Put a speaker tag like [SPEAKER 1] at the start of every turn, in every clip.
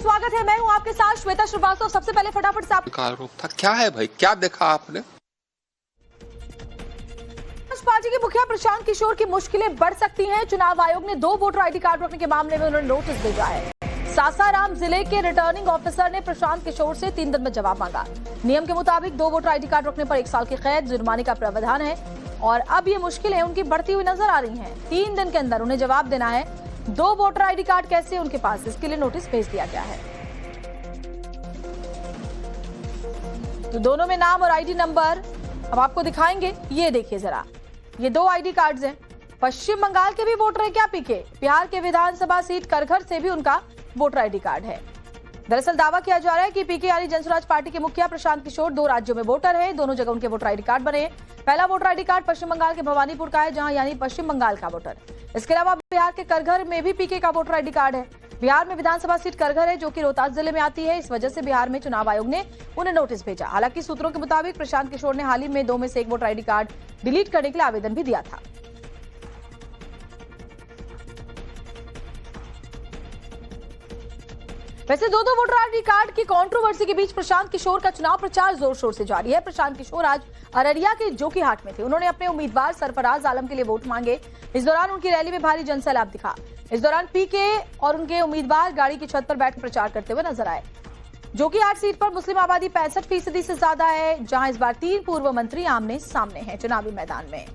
[SPEAKER 1] स्वागत है। मैं हूं आपके साथ श्वेता श्रीवास्तव। सबसे पहले फटाफट से आप
[SPEAKER 2] आरोप था क्या है भाई, क्या देखा आपने?
[SPEAKER 1] पार्टी के मुखिया प्रशांत किशोर की मुश्किलें बढ़ सकती हैं। चुनाव आयोग ने 2 वोटर आईडी कार्ड रखने के मामले में उन्होंने नोटिस भेजा है। सासाराम जिले के रिटर्निंग ऑफिसर ने प्रशांत किशोर से 3 दिन में जवाब मांगा। नियम के मुताबिक 2 वोटर आईडी कार्ड रखने पर 1 साल की कैद, जुर्माने का प्रावधान है और अब ये मुश्किलें उनकी बढ़ती हुई नजर आ रही हैं। 3 दिन के अंदर उन्हें जवाब देना है। 2 वोटर आईडी कार्ड कैसे उनके पास, इसके लिए नोटिस भेज दिया गया है। तो दोनों में नाम और आईडी नंबर अब आपको दिखाएंगे। ये देखिए जरा, ये 2 आईडी कार्ड्स हैं। पश्चिम बंगाल के भी वोटर है क्या पीके? बिहार के विधानसभा सीट करघर से भी उनका वोटर आईडी कार्ड है। दरअसल दावा किया जा रहा है कि पीके यानी जनसुराज पार्टी के मुखिया प्रशांत किशोर 2 राज्यों में वोटर है। दोनों जगह उनके वोटर आईडी कार्ड बने हैं। पहला वोटर आईडी कार्ड पश्चिम बंगाल के भवानीपुर का है, जहां यानी पश्चिम बंगाल का वोटर। इसके अलावा बिहार के करघर में भी पीके का वोटर आईडी कार्ड है। बिहार में विधानसभा सीट करघर है, जो कि रोहतास जिले में आती है। इस वजह से बिहार में चुनाव आयोग ने उन्हें नोटिस भेजा। हालांकि सूत्रों के मुताबिक प्रशांत किशोर ने हाल ही में 2 में से 1 वोटर आईडी कार्ड डिलीट करने के लिए आवेदन भी दिया था। वैसे 2 वोटर आईडी कार्ड की कंट्रोवर्सी के बीच प्रशांत किशोर का चुनाव प्रचार जोर शोर से जारी है। प्रशांत किशोर आज अररिया के जोकीहाट में थे। उन्होंने अपने उम्मीदवार सरफराज आलम के लिए वोट मांगे। इस दौरान उनकी रैली में भारी जनसैलाब दिखा। इस दौरान पीके और उनके उम्मीदवार गाड़ी की छत पर बैठकर प्रचार करते हुए नजर आए। जोकीहाट सीट पर मुस्लिम आबादी 65% से ज्यादा है, जहां इस बार 3 पूर्व मंत्री आमने सामने हैं चुनावी मैदान में।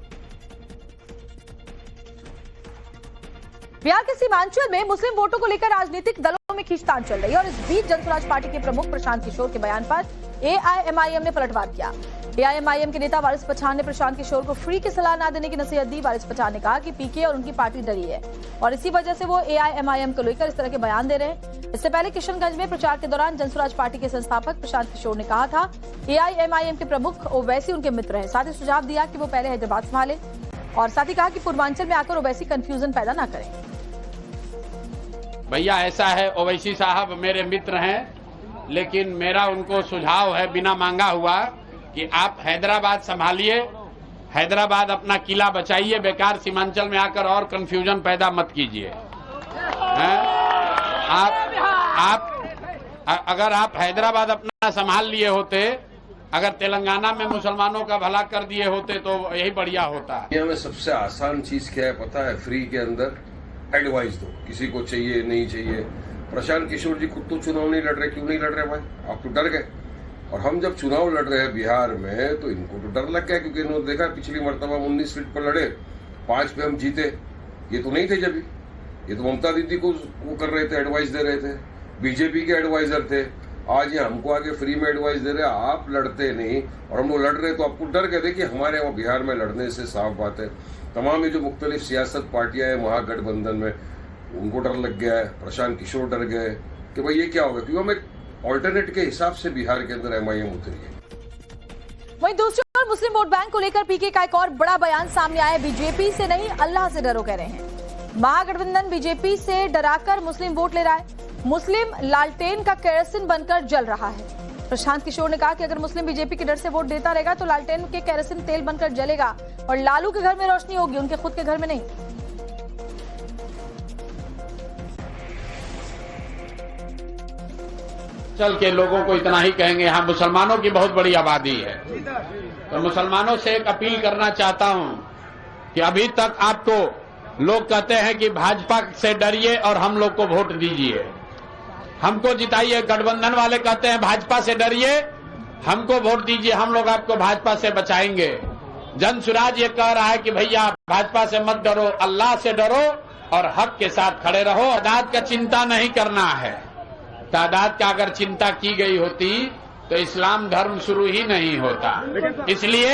[SPEAKER 1] बिहार के सीमांचल में मुस्लिम वोटों को लेकर राजनीतिक दलों में खींचतान चल रही है और इस बीच जनसुराज पार्टी के प्रमुख प्रशांत किशोर के बयान पर एआईएमआईएम ने पलटवार किया। एआईएमआईएम के नेता वारिस पठान ने प्रशांत किशोर को फ्री की सलाह न देने की नसीहत दी। वारिस पठान ने कहा कि पीके और उनकी पार्टी डरी है और इसी वजह से वो एआईएमआईएम को लेकर इस तरह के बयान दे रहे हैं। इससे पहले किशनगंज में प्रचार के दौरान जनसुराज पार्टी के संस्थापक प्रशांत किशोर ने कहा था एआईएमआईएम के प्रमुख ओवैसी उनके मित्र हैं। साथ ही सुझाव दिया कि वो पहले हैदराबाद संभाले और साथ ही कहा कि पूर्वांचल में आकर ओवैसी कंफ्यूजन पैदा न करें।
[SPEAKER 3] भैया ऐसा है, ओवैसी साहब मेरे मित्र हैं, लेकिन मेरा उनको सुझाव है बिना मांगा हुआ कि आप हैदराबाद संभालिए, हैदराबाद अपना किला बचाइए, बेकार सीमांचल में आकर और कंफ्यूजन पैदा मत कीजिए। अगर आप हैदराबाद अपना संभाल लिए होते, अगर तेलंगाना में मुसलमानों का भला कर दिए होते तो यही बढ़िया होता।
[SPEAKER 4] दुनिया में सबसे आसान चीज क्या है पता है? फ्री के अंदर एडवाइस दो, किसी को चाहिए नहीं चाहिए। प्रशांत किशोर जी खुद तो चुनाव नहीं लड़ रहे। क्यों नहीं लड़ रहे भाई? आप तो डर गए। और हम जब चुनाव लड़ रहे हैं बिहार में तो इनको तो डर लग गया, क्योंकि इन्होंने देखा पिछली मरतबा 19 सीट पर लड़े, 5 पे हम जीते। ये तो नहीं थे जब, ये तो ममता दीदी को वो कर रहे थे, एडवाइस दे रहे थे, बीजेपी के एडवाइजर थे। आज ये हमको आगे फ्री में एडवाइस दे रहे। आप लड़ते नहीं और हम लोग लड़ रहे, तो आपको डर गए। देखिए हमारे वहाँ बिहार में लड़ने से साफ बात है, तमाम ये जो मुख्तलिफ सियासत पार्टियां हैं महागठबंधन में, उनको डर लग गया है। प्रशांत किशोर डर गए कि भाई ये क्या होगा, क्योंकि हम एक ऑल्टरनेट के हिसाब से बिहार के अंदर एमआईएम उतरी है।
[SPEAKER 1] वहीं दूसरी ओर मुस्लिम वोट बैंक को लेकर पीके का एक और बड़ा बयान सामने आया। बीजेपी से नहीं अल्लाह से डरो कह रहे हैं। महागठबंधन बीजेपी से डराकर मुस्लिम वोट ले रहा है। मुस्लिम लालटेन का केरोसिन बनकर जल रहा है। प्रशांत किशोर ने कहा कि अगर मुस्लिम बीजेपी के डर से वोट देता रहेगा तो लालटेन के केरोसिन तेल बनकर जलेगा और लालू के घर में रोशनी होगी, उनके खुद के घर में नहीं।
[SPEAKER 3] चल के लोगों को इतना ही कहेंगे, यहाँ मुसलमानों की बहुत बड़ी आबादी है, तो मुसलमानों से एक अपील करना चाहता हूँ कि अभी तक आपको लोग कहते हैं कि भाजपा से डरिए और हम लोग को वोट दीजिए, हमको जिताइए। गठबंधन वाले कहते हैं भाजपा से डरिए, हमको वोट दीजिए, हम लोग आपको भाजपा से बचाएंगे। जनसुराज ये कह रहा है कि भैया भाजपा से मत डरो, अल्लाह से डरो और हक के साथ खड़े रहो। तादाद का चिंता नहीं करना है। तादाद का अगर चिंता की गई होती तो इस्लाम धर्म शुरू ही नहीं होता। इसलिए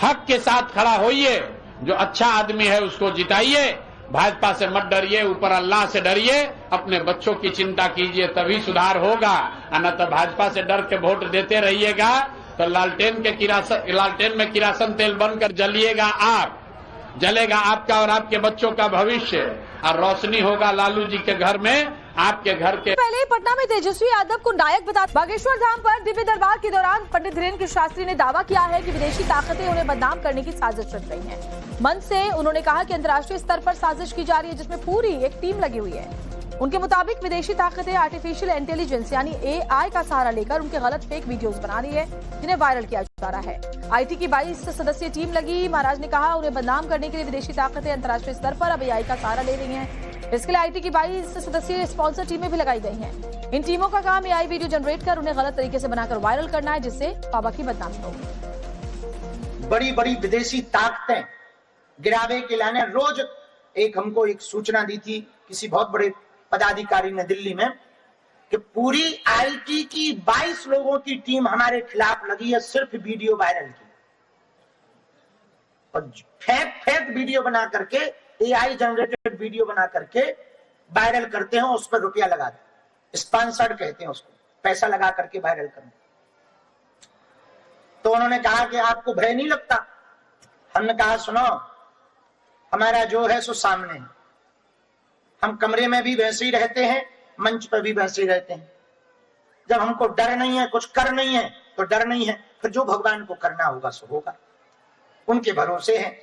[SPEAKER 3] हक के साथ खड़ा होइए, जो अच्छा आदमी है उसको जिताइए, भाजपा से मत डरिए, ऊपर अल्लाह से डरिए, अपने बच्चों की चिंता कीजिए, तभी सुधार होगा। न तो भाजपा से डर के वोट देते रहिएगा तो लालटेन में किरासन तेल बनकर जलिएगा आप, जलेगा आपका और आपके बच्चों का भविष्य और रोशनी होगा लालू जी के घर में, आपके घर के।
[SPEAKER 1] पहले पटना में तेजस्वी यादव को नायक बता। बागेश्वर धाम पर दिव्य दरबार के दौरान पंडित धीरेन्द्र शास्त्री ने दावा किया है कि विदेशी ताकतें उन्हें बदनाम करने की साजिश रच रही हैं। मंच से उन्होंने कहा कि अंतर्राष्ट्रीय स्तर पर साजिश की जा रही है, जिसमें पूरी एक टीम लगी हुई है। उनके मुताबिक विदेशी ताकतें आर्टिफिशियल इंटेलिजेंस यानी AI का सहारा लेकर उनके गलत फेक वीडियोस बना रही है, जिन्हें वायरल किया जा रहा है। IT की 22 सदस्यीय टीम लगी। महाराज ने कहा उन्हें बदनाम करने के लिए विदेशी ताकतें अंतर्राष्ट्रीय स्तर पर अब AI का सहारा ले रही हैं। इसके लिए IT की 22 सदस्यीय स्पॉन्सर टीमें भी लगाई गई हैं। इन टीमों का काम AI वीडियो जनरेट कर उन्हें गलत तरीके से बनाकर वायरल करना है, जिससे बाबा की बदनामी होगी।
[SPEAKER 5] बड़ी बड़ी विदेशी ताकतें गिरावे के लाने रोज हमको एक सूचना दी थी किसी बहुत बड़े पदाधिकारी ने दिल्ली में कि पूरी IT की 22 लोगों की टीम हमारे खिलाफ लगी है सिर्फ वीडियो वायरल की। और फेक वीडियो बना करके AI जनरेटेड वीडियो बना करके वायरल करते हैं, उस पर रुपया लगाते हैं, स्पॉन्सर्ड कहते हैं उसको, पैसा लगा करके वायरल करते। तो उन्होंने कहा कि आपको भय नहीं लगता? हमने कहा सुनो, हमारा जो है सो सामने है, हम कमरे में भी वैसे ही रहते हैं, मंच पर भी वैसे ही रहते हैं। जब हमको डर नहीं है, कुछ कर नहीं है तो डर नहीं है, फिर जो भगवान को करना होगा सो होगा, उनके भरोसे हैं।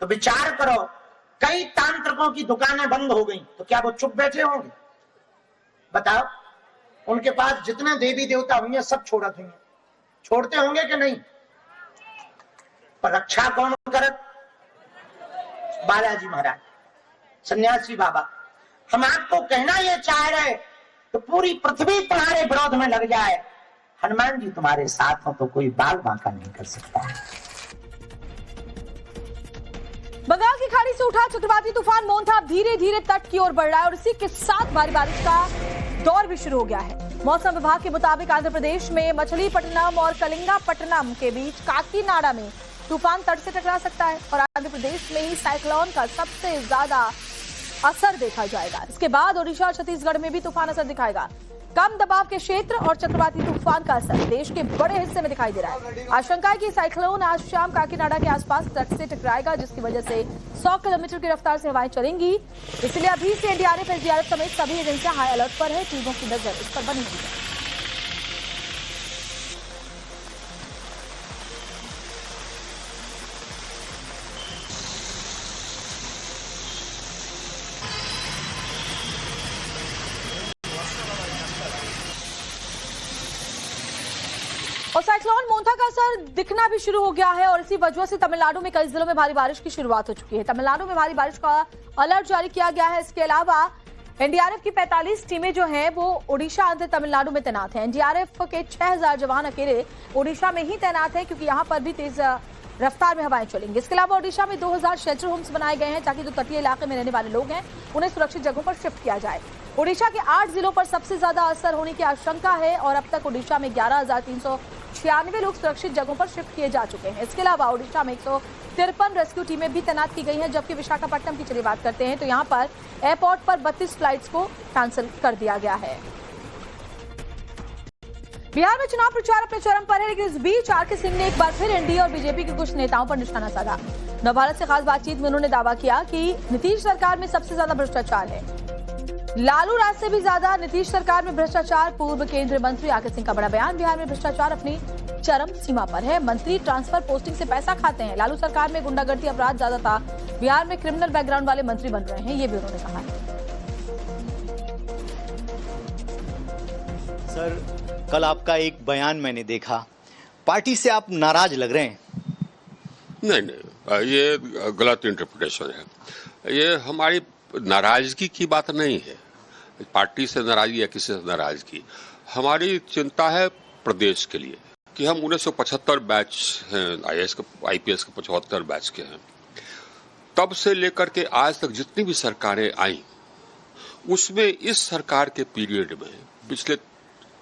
[SPEAKER 5] तो विचार करो, कई तांत्रिकों की दुकानें बंद हो गई तो क्या वो चुप बैठे होंगे? बताओ, उनके पास जितने देवी देवता होंगे सब छोड़ते होंगे कि नहीं? पर रक्षा कौन करत? बालाजी महाराज, सन्यासी बाबा। हम आपको कहना ये चाह रहे तो पूरी पृथ्वी तुम्हारे विरोध में लग जाए, हनुमान जी तुम्हारे साथ हो तो कोई बाल बांका नहीं कर सकता।
[SPEAKER 1] बंगाल की खाड़ी से उठा चक्रवाती तूफान मोन्था धीरे धीरे तट की ओर बढ़ रहा है और इसी के साथ भारी बारिश का दौर भी शुरू हो गया है। मौसम विभाग के मुताबिक आंध्र प्रदेश में मछलीपट्टनम और कलिंगापट्टनम के बीच काकीनाडा में तूफान तट से टकरा सकता है और आंध्र प्रदेश में ही साइक्लोन का सबसे ज्यादा असर देखा जाएगा। इसके बाद ओडिशा और छत्तीसगढ़ में भी तूफान असर दिखाएगा। कम दबाव के क्षेत्र और चक्रवाती तूफान का असर देश के बड़े हिस्से में दिखाई दे रहा है। आशंका है कि साइक्लोन आज शाम काकीनाडा के आसपास तट से टकराएगा, जिसकी वजह से 100 किलोमीटर की रफ्तार से हवाएं चलेंगी। इसलिए अभी से एनडीआरएफ, एसडीआरएफ समेत सभी एजेंसियां हाई अलर्ट पर है। टीमों की नजर इस पर बनी हुई है। और साइक्लोन मोन्था का असर दिखना भी शुरू हो गया है और इसी वजह से तमिलनाडु में कई जिलों में भारी बारिश की शुरुआत हो चुकी है। तमिलनाडु में भारी बारिश का अलर्ट जारी किया गया है। इसके अलावा एनडीआरएफ की 45 टीमें जो हैं वो ओडिशा, आंध्र, तमिलनाडु में तैनात हैं। एनडीआरएफ के 6000 जवान अकेले ओडिशा में ही तैनात हैं, क्योंकि यहाँ पर भी तेज रफ्तार में हवाएं चलेंगी। इसके अलावा ओडिशा में 2000 शेल्टर होम्स बनाए गए हैं, ताकि जो तटीय इलाके में रहने वाले लोग हैं उन्हें सुरक्षित जगहों पर शिफ्ट किया जाए। ओडिशा के 8 जिलों पर सबसे ज्यादा असर होने की आशंका है और अब तक ओडिशा में 11,396 लोग सुरक्षित जगहों पर शिफ्ट किए जा चुके हैं। इसके अलावा ओडिशा में 153 रेस्क्यू टीमें भी तैनात की गई हैं। जबकि विशाखापट्टनम की चलिए बात करते हैं तो यहाँ पर एयरपोर्ट पर 32 फ्लाइट्स को कैंसिल कर दिया गया है। बिहार में चुनाव प्रचार अपने चरम पर है, लेकिन इस बीच आरके सिंह ने एक बार फिर एनडीए और बीजेपी के कुछ नेताओं पर निशाना साधा। नवभारत से खास बातचीत में उन्होंने दावा किया कि नीतीश सरकार में सबसे ज्यादा भ्रष्टाचार है। लालू राज से भी ज्यादा नीतीश सरकार में भ्रष्टाचार। पूर्व केंद्रीय मंत्री आरके सिंह का बड़ा बयान, बिहार में भ्रष्टाचार अपनी चरम सीमा पर है। मंत्री ट्रांसफर पोस्टिंग से पैसा खाते हैं। लालू सरकार में गुंडागर्दी अपराध ज्यादा था, बिहार में क्रिमिनल बैकग्राउंड वाले मंत्री बन रहे हैं, ये भी उन्होंने कहा है।
[SPEAKER 6] सर, कल आपका एक बयान मैंने देखा, पार्टी से आप नाराज लग रहे हैं।
[SPEAKER 2] नहीं, ये गलत इंटरप्रिटेशन है। ये हमारी नाराजगी की बात नहीं है, पार्टी से नाराजगी या किसी से नाराजगी। हमारी चिंता है प्रदेश के लिए कि हम 1975 बैच हैं, आईपीएस के 75 बैच के हैं। तब से लेकर के आज तक जितनी भी सरकारें आई, उसमें इस सरकार के पीरियड में पिछले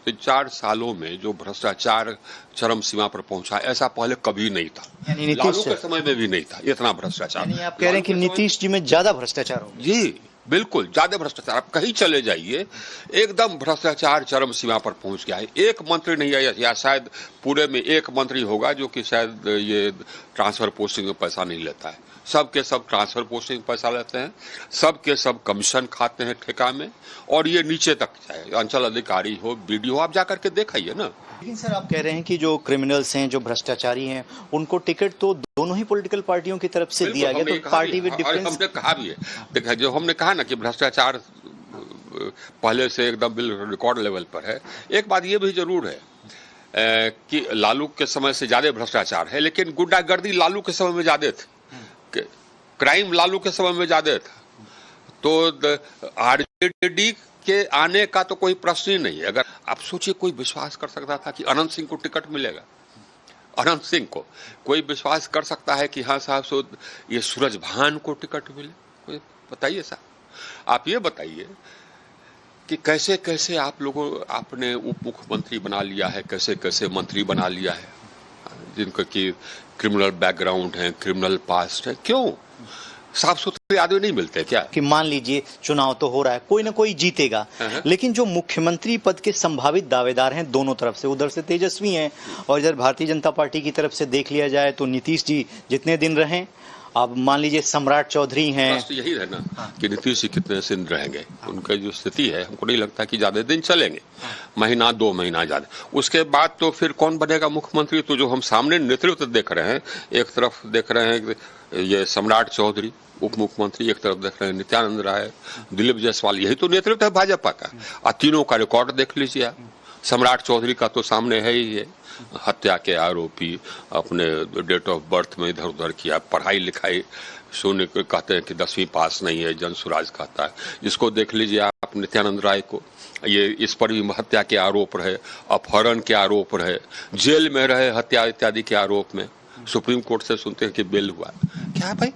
[SPEAKER 2] 4 सालों में जो भ्रष्टाचार चरम सीमा पर पहुंचा, ऐसा पहले कभी नहीं था। लालू के समय में भी नहीं था इतना भ्रष्टाचार।
[SPEAKER 6] आप कह रहे हैं कि नीतीश जी में ज्यादा भ्रष्टाचार हो?
[SPEAKER 2] जी बिल्कुल, ज्यादा भ्रष्टाचार। आप कहीं चले जाइए, एकदम भ्रष्टाचार चरम सीमा पर पहुंच गया है। एक मंत्री नहीं आया, या शायद पूरे में एक मंत्री होगा जो कि शायद ये ट्रांसफर पोस्टिंग में पैसा नहीं लेता है। सबके सब ट्रांसफर पोस्टिंग में पैसा लेते हैं, सबके सब कमीशन खाते हैं ठेका में, और ये नीचे तक जाए, अंचल अधिकारी हो, बीडीओ, आप जाकर के देखाइए ना।
[SPEAKER 6] लेकिन सर, आप कह रहे हैं कि जो क्रिमिनल्स हैं, जो भ्रष्टाचारी हैं, उनको टिकट तो दोनों ही पॉलिटिकल पार्टियों की तरफ से दिया गया, तो पार्टी विद डिफरेंस।
[SPEAKER 2] हमने कहा भी है, देखा, जो हमने कहा ना कि भ्रष्टाचार पहले से एकदम बिल्कुल रिकॉर्ड लेवल पर है। एक बात ये भी जरूर है कि लालू के समय से ज्यादा भ्रष्टाचार है, लेकिन गुंडागर्दी लालू के समय में ज्यादा थी, क्राइम लालू के समय में ज्यादा था। तो आरजेडी के आने का तो कोई प्रश्न ही नहीं है। अगर आप सोचिए, कोई विश्वास कर सकता था कि अनंत सिंह को टिकट मिलेगा? अनंत सिंह को कोई विश्वास कर सकता है कि हाँ साहब सो ये सूरज भान को टिकट मिले? कोई बताइए साहब, आप ये बताइए कि कैसे कैसे आप लोगों आपने उप मुख्यमंत्री बना लिया है, कैसे कैसे मंत्री बना लिया है, जिनका कि क्रिमिनल बैकग्राउंड है, क्रिमिनल पास्ट है। क्यों? साफ सुथरे आदमी नहीं मिलते क्या?
[SPEAKER 6] कि मान लीजिए चुनाव तो हो रहा है, कोई ना कोई जीतेगा, लेकिन जो मुख्यमंत्री पद के संभावित दावेदार हैं दोनों तरफ से, उधर से तेजस्वी हैं और इधर भारतीय जनता पार्टी की तरफ से देख लिया जाए तो नीतीश जी जितने दिन रहें। अब मान लीजिए सम्राट चौधरी हैं,
[SPEAKER 2] यही है ना कि नीतीश जी कितने दिन रहेंगे। उनका जो स्थिति है हमको नहीं लगता कि ज्यादा दिन चलेंगे, महीना 2 महीना ज्यादा। उसके बाद तो फिर कौन बनेगा मुख्यमंत्री? तो जो हम सामने नेतृत्व देख रहे हैं, एक तरफ देख रहे हैं ये सम्राट चौधरी उप मुख्यमंत्री, एक तरफ देख रहे हैं नित्यानंद राय, दिलीप जायसवाल, यही तो नेतृत्व है भाजपा का। और तीनों का रिकॉर्ड देख लीजिए आप। सम्राट चौधरी का तो सामने है ही है, हत्या के आरोपी, अपने डेट ऑफ बर्थ में इधर उधर किया, पढ़ाई लिखाई सुन कहते हैं कि 10वीं पास नहीं है, जनसुराज कहता है। इसको देख लीजिए आप नित्यानंद राय को, ये इस पर भी हत्या के आरोप रहे, अपहरण के आरोप रहे, जेल में रहे हत्या इत्यादि के आरोप में, सुप्रीम कोर्ट से सुनते हैं कि बेल हुआ। क्या है भाई?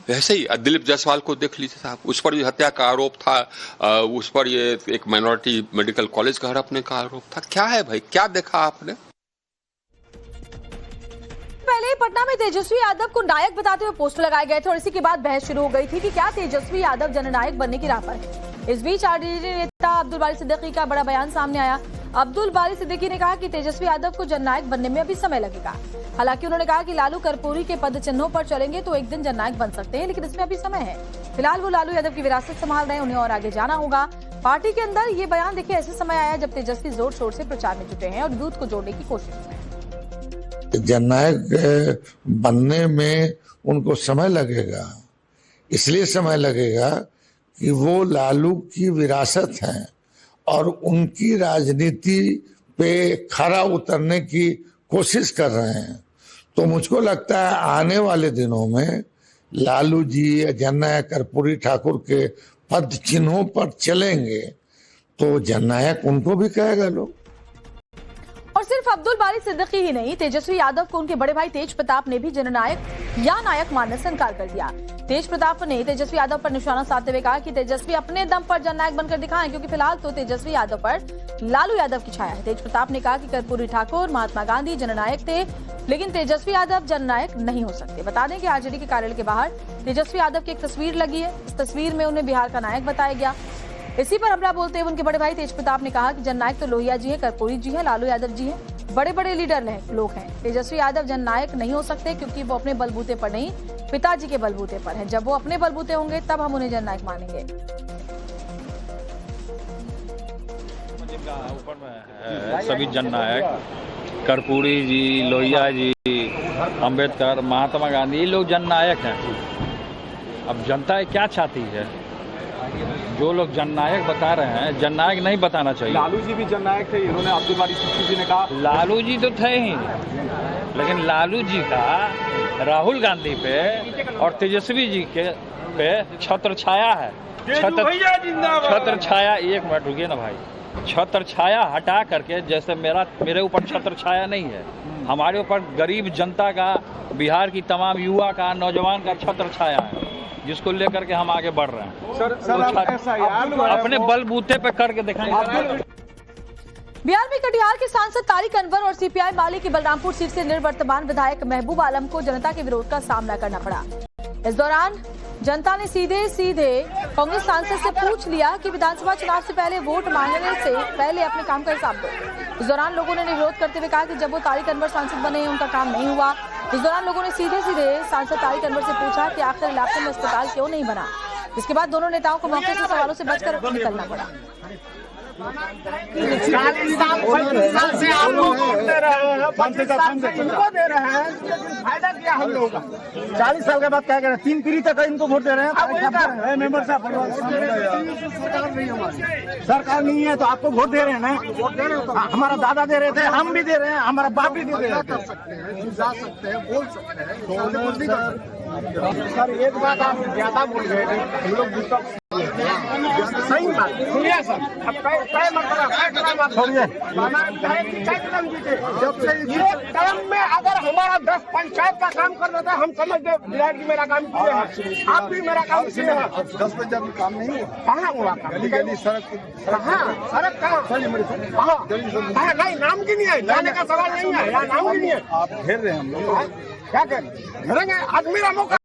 [SPEAKER 2] ऐसे ही दिलीप जायसवाल को देख लीजिए साहब, उस पर भी हत्या का आरोप था, उस पर ये एक माइनॉरिटी मेडिकल कॉलेज का हड़पने का आरोप था। क्या है भाई? क्या देखा आपने?
[SPEAKER 1] पहले पटना में तेजस्वी यादव को नायक बताते हुए पोस्टर लगाए गए थे और इसी के बाद बहस शुरू हो गई थी कि क्या तेजस्वी यादव जननायक बनने की राह पर है। इस बीच आरजेडी नेता अब्दुल बारी सिद्दीकी का बड़ा बयान सामने आया। अब्दुल बारी सिद्दीकी ने कहा कि तेजस्वी यादव को जननायक बनने में अभी समय लगेगा। हालांकि उन्होंने कहा कि लालू कर्पूरी के पद चिन्हों पर चलेंगे तो एक दिन जननायक बन सकते हैं, लेकिन इसमें अभी समय है। फिलहाल वो लालू यादव की विरासत संभाल रहे हैं, उन्हें और आगे जाना होगा। पार्टी के अंदर ये बयान देखिए ऐसे समय आया जब तेजस्वी जोर शोर से प्रचार में जुटे हैं और दूध को जोड़ने की कोशिश में।
[SPEAKER 7] जननायक बनने में उनको समय लगेगा, इसलिए समय लगेगा कि वो लालू की विरासत है और उनकी राजनीति पे खरा उतरने की कोशिश कर रहे हैं। तो मुझको लगता है आने वाले दिनों में लालू जी जननायक कर्पूरी ठाकुर के पद चिन्हों पर चलेंगे तो जननायक उनको भी कहेगा लोग।
[SPEAKER 1] और सिर्फ अब्दुल बारी सिद्दीकी ही नहीं, तेजस्वी यादव को उनके बड़े भाई तेज प्रताप ने भी जननायक या नायक मानने से इनकार कर दिया। तेज प्रताप ने तेजस्वी यादव पर निशाना साधते हुए कहा कि तेजस्वी अपने दम पर जननायक बनकर दिखाएं, क्योंकि फिलहाल तो तेजस्वी यादव पर लालू यादव की छाया है। तेज प्रताप ने कहा कि कर्पूरी ठाकुर, महात्मा गांधी जननायक थे, लेकिन तेजस्वी यादव जननायक नहीं हो सकते। बता दें कि आरजेडी के कार्यालय के बाहर तेजस्वी यादव की एक तस्वीर लगी है। इस तस्वीर में उन्हें बिहार का नायक बताया गया। इसी पर हमला बोलते हुए उनके बड़े भाई तेज प्रताप ने कहा कि जननायक तो लोहिया जी हैं, कर्पूरी जी हैं, लालू यादव जी हैं, बड़े बड़े लीडर लोग हैं। तेजस्वी यादव जननायक नहीं हो सकते क्योंकि वो अपने बलबूते पर नहीं, पिताजी के बलबूते पर है। जब वो अपने बलबूते होंगे तब हम उन्हें जननायक मानेंगे।
[SPEAKER 8] ऊपर में सभी जननायक, कर्पूरी जी, लोहिया जी, अंबेडकर, महात्मा गांधी, ये लोग जननायक हैं। अब जनता क्या चाहती है? जो लोग जननायक बता रहे हैं, जननायक नहीं बताना चाहिए।
[SPEAKER 9] लालू जी भी जननायक थे, इन्होंने अब्दुल बारी सिद्दीकी जी ने कहा।
[SPEAKER 8] लालू जी तो थे ही, लेकिन लालू जी का राहुल गांधी पे और तेजस्वी जी के पे छत्र छाया है। छत्र छाया, एक मिनट रुकिए ना भाई, छत्र छाया हटा करके, जैसे मेरे ऊपर छत्र छाया नहीं है, हमारे ऊपर गरीब जनता का, बिहार की तमाम युवा का, नौजवान का छत्र छाया है, जिसको लेकर के हम आगे बढ़ रहे हैं। अपने बलबूते पे करके दिखाएंगे।
[SPEAKER 1] बिहार में कटिहार के सांसद तारिक अनवर और सीपीआई माले की बलरामपुर सीट से निवर्तमान विधायक महबूब आलम को जनता के विरोध का सामना करना पड़ा। इस दौरान जनता ने सीधे कांग्रेस सांसद से पूछ लिया कि विधानसभा चुनाव से पहले वोट मांगने से पहले अपने काम का हिसाब दो। इस दौरान लोगों ने विरोध करते हुए कहा कि जब वो तारिक अनवर सांसद बने उनका काम नहीं हुआ। इस दौरान लोगों ने सीधे सांसद तारिक अनवर से पूछा कि आखिर इलाके में अस्पताल क्यों नहीं बना। इसके बाद दोनों नेताओं को मौके से सवालों से बचकर निकलना पड़ा।
[SPEAKER 10] 40 साल से आप लोग वोट दे रहे हैं, 25 साल से इनको दे रहे हैं, फायदा क्या हम लोगों का? 40 साल के बाद क्या कह रहे हैं? 3 पीढ़ी तक इनको वोट दे रहे हैं। मेंबर साहब सरकार नहीं है तो आपको वोट दे रहे हैं ना? हमारा दादा दे रहे थे, हम भी दे रहे हैं, हमारा बाप भी दे रहे हैं। कर सकते हैं, जा सकते हैं, बोल सकते हैं, सर एक बात आप ज्यादा बोल रहे थे, हम लोग सही बात सुनिए सर। अब कई मतलब छोड़िए, जब से ये टर्म में अगर हमारा 10 पंचायत का काम कर देता है, हम समझते विराट जी मेरा काम किए हैं, आप भी मेरा काम किए हैं। 10 में जब काम नहीं हुआ, कहाँ हुआ? सड़क कहाँ? सड़क कहाँ? नहीं, नाम की नहीं है, जाने का सवाल नहीं है, यहाँ नाम की नहीं है। आप घेर रहे हैं हम लोग, क्या करें? घेरेंगे, आज मेरा मौका